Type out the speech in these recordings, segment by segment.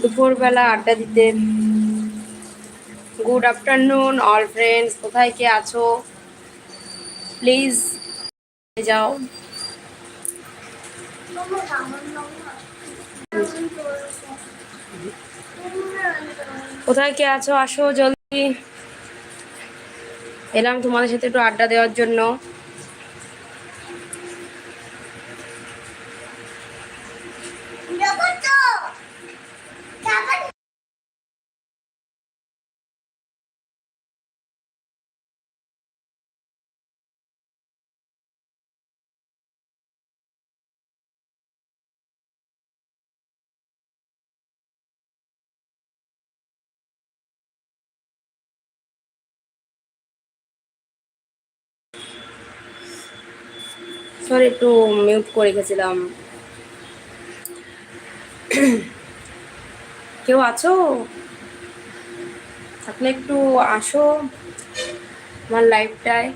দুপুরবেলা আড্ডা দিতে। গুড আফটারনুন অল ফ্রেন্ডস, কোথায় কে আছো প্লিজ যাও। কোথায় কে আছো আসো জলদি। এলাম তোমাদের সাথে একটু আড্ডা দেওয়ার জন্য। সরি, একটু মিউট করে গেছিলাম। কেউ আছো থাকলে একটু আসো আমার লাইফটায়।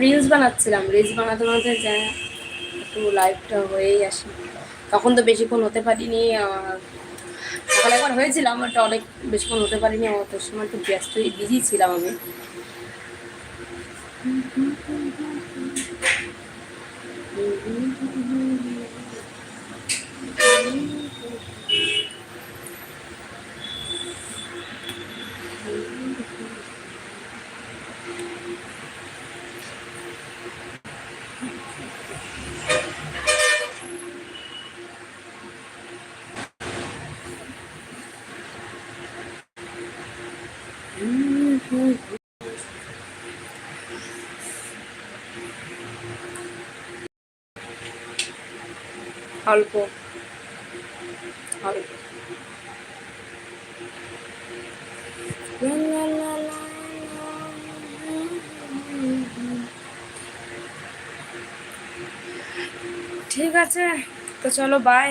রিলস বানাচ্ছিলাম, রিলস বানাতে বানাতে যায় একটু লাইভটা হয়েই আসে। তখন তো বেশিক্ষণ হতে পারিনি। সকালে একবার হয়েছিলাম, ওটা অনেক বেশিক্ষণ হতে পারিনি। আমার তো সময় একটু ব্যস্ত বিজি ছিলাম আমি। অল্প অল্প। ঠিক আছে, তো চলো বাই।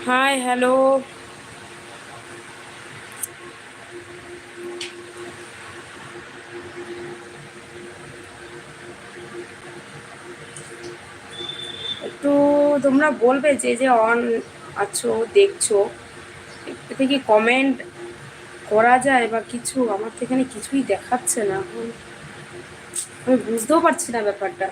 Hi hello. একটু তোমরা বলবে যে যে অন আছো দেখছো, এতে কি কমেন্ট করা যায় বা কিছু? আমার তো এখানে কিছুই দেখাচ্ছে না, আমি বুঝতেও পারছি না ব্যাপারটা।